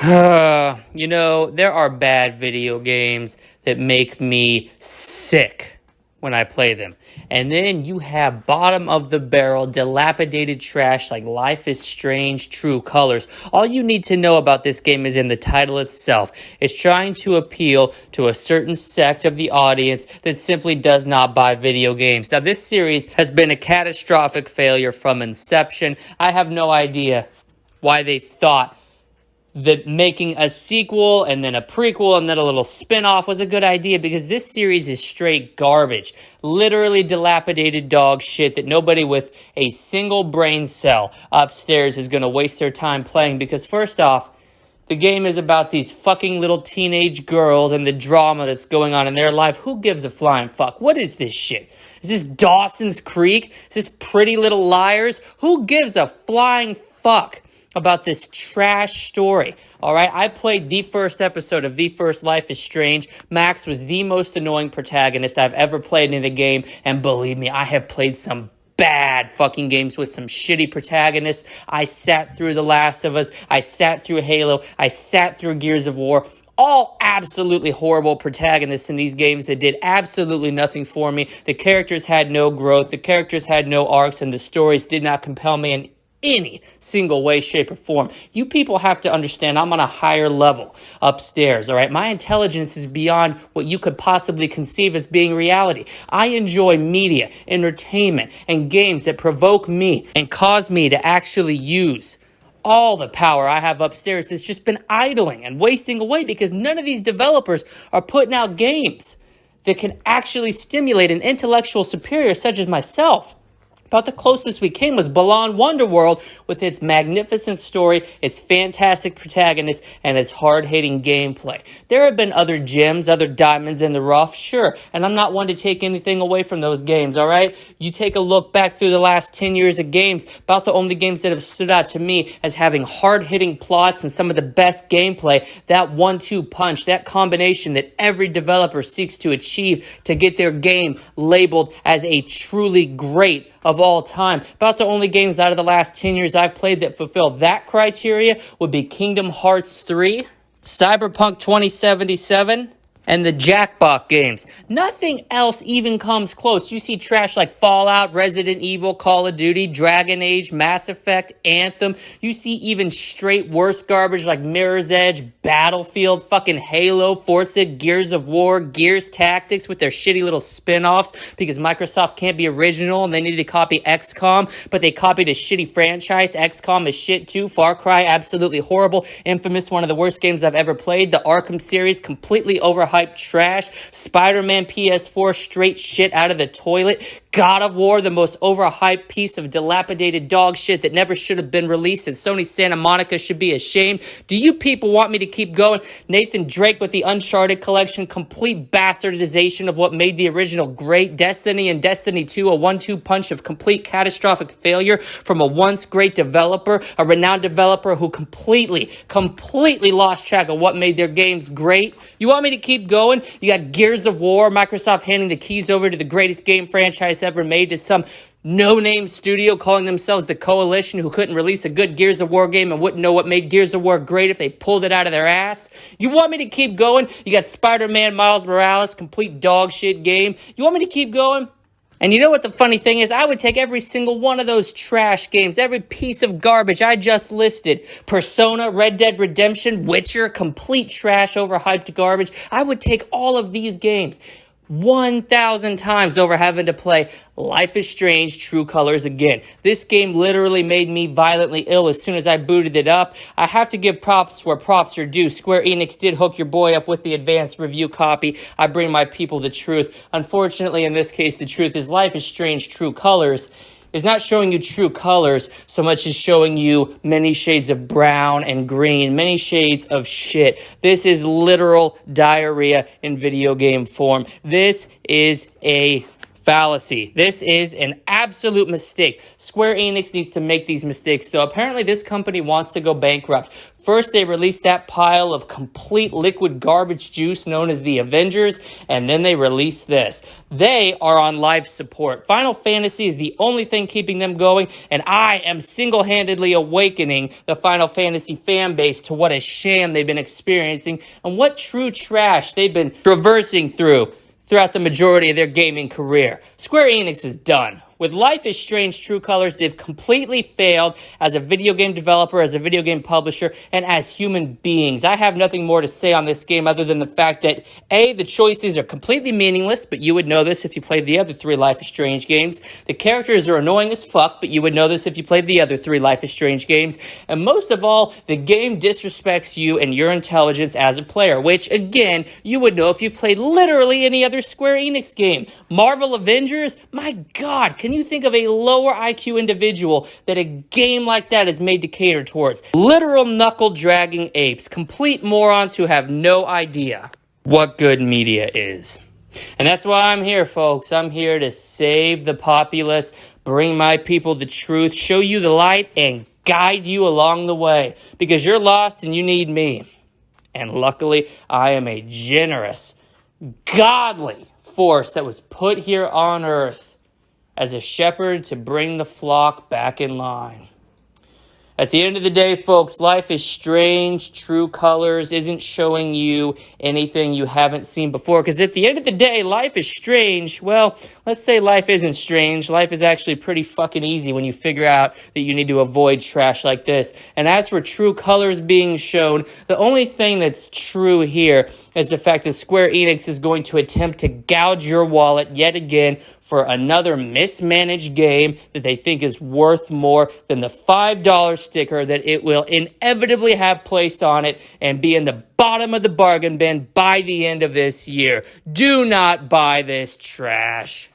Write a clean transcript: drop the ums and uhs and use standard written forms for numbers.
There are bad video games that make me sick when I play them. And then you have bottom of the barrel, dilapidated trash like Life is Strange, True Colors. All you need to know about this game is in the title itself. It's trying to appeal to a certain sect of the audience that simply does not buy video games. Now, this series has been a catastrophic failure from inception. I have no idea why they thought that making a sequel and then a prequel and then a little spin-off was a good idea, because this series is straight garbage. Literally dilapidated dog shit that nobody with a single brain cell upstairs is going to waste their time playing, because first off, the game is about these fucking little teenage girls and the drama that's going on in their life. Who gives a flying fuck? What is this shit? Is this Dawson's Creek? Is this Pretty Little Liars? Who gives a flying fuck about this trash story? All right, I played the first episode of The First Life is Strange. Max was the most annoying protagonist I've ever played in a game, and believe me, I have played some bad fucking games with some shitty protagonists. I sat through The Last of Us, I sat through Halo, I sat through Gears of War. All absolutely horrible protagonists in these games that did absolutely nothing for me. The characters had no growth, the characters had no arcs, and the stories did not compel me in any single way, shape, or form. You people have to understand I'm on a higher level upstairs, all right? My intelligence is beyond what you could possibly conceive as being reality. I enjoy media, entertainment, and games that provoke me and cause me to actually use all the power I have upstairs that's just been idling and wasting away, because none of these developers are putting out games that can actually stimulate an intellectual superior such as myself. About the closest we came was Balan Wonderworld, with its magnificent story, its fantastic protagonist, and its hard-hitting gameplay. There have been other gems, other diamonds in the rough, sure, and I'm not one to take anything away from those games, all right? You take a look back through the last 10 years of games, about the only games that have stood out to me as having hard-hitting plots and some of the best gameplay, that 1-2 punch, that combination that every developer seeks to achieve to get their game labeled as a truly great of all time. About the only games out of the last 10 years I've played that fulfill that criteria would be Kingdom Hearts 3, Cyberpunk 2077, and the Jackbox games. Nothing else even comes close. You see trash like Fallout, Resident Evil, Call of Duty, Dragon Age, Mass Effect, Anthem. You see even straight worse garbage like Mirror's Edge, Battlefield, fucking Halo, Forza, Gears of War, Gears Tactics with their shitty little spin-offs, because Microsoft can't be original and they needed to copy XCOM, but they copied a shitty franchise. XCOM is shit too. Far Cry, absolutely horrible. Infamous, one of the worst games I've ever played. The Arkham series, completely overhyped trash. Spider-Man PS4, straight shit out of the toilet. God of War, the most overhyped piece of dilapidated dog shit that never should have been released, and Sony Santa Monica should be ashamed. Do you people want me to keep going? Nathan Drake with the Uncharted collection, complete bastardization of what made the original great. Destiny and Destiny 2, a 1-2 punch of complete catastrophic failure from a once great developer, a renowned developer who completely lost track of what made their games great. You want me to keep going? You got Gears of War, Microsoft handing the keys over to the greatest game franchise ever made to some no-name studio calling themselves the Coalition, who couldn't release a good Gears of War game and wouldn't know what made Gears of War great if they pulled it out of their ass. You want me to keep going? You got Spider-Man Miles Morales, complete dog shit game. You want me to keep going? And you know what the funny thing is? I would take every single one of those trash games, every piece of garbage I just listed. Persona, Red Dead Redemption, Witcher, complete trash, overhyped garbage. I would take all of these games 1,000 times over having to play Life is Strange, True Colors again. This game literally made me violently ill as soon as I booted it up. I have to give props where props are due. Square Enix did hook your boy up with the advanced review copy. I bring my people the truth. Unfortunately, in this case, the truth is Life is Strange, True Colors is not showing you true colors so much as showing you many shades of brown and green, many shades of shit. This is literal diarrhea in video game form. This is a fallacy. This is an absolute mistake. Square Enix needs to make these mistakes, though. Apparently, this company wants to go bankrupt. First, they released that pile of complete liquid garbage juice known as the Avengers, and then they released this. They are on life support. Final Fantasy is the only thing keeping them going, and I am single-handedly awakening the Final Fantasy fan base to what a sham they've been experiencing and what true trash they've been traversing throughout the majority of their gaming career. Square Enix is done. With Life is Strange True Colors, they've completely failed as a video game developer, as a video game publisher, and as human beings. I have nothing more to say on this game other than the fact that, A, the choices are completely meaningless, but you would know this if you played the other 3 Life is Strange games. The characters are annoying as fuck, but you would know this if you played the other 3 Life is Strange games. And most of all, the game disrespects you and your intelligence as a player, which, again, you would know if you played literally any other Square Enix game. Marvel Avengers? My God, can you think of a lower IQ individual that a game like that is made to cater towards? Literal knuckle-dragging apes, complete morons who have no idea what good media is. And that's why I'm here, folks. I'm here to save the populace, bring my people the truth, show you the light, and guide you along the way. Because you're lost and you need me. And luckily, I am a generous, godly force that was put here on earth as a shepherd to bring the flock back in line. At the end of the day, folks, Life is Strange True Colors isn't showing you anything you haven't seen before. Because at the end of the day, Life is Strange. Well, let's say life isn't strange. Life is actually pretty fucking easy when you figure out that you need to avoid trash like this. And as for True Colors being shown, the only thing that's true here is the fact that Square Enix is going to attempt to gouge your wallet yet again for another mismanaged game that they think is worth more than the $5 sticker that it will inevitably have placed on it and be in the bottom of the bargain bin by the end of this year. Do not buy this trash.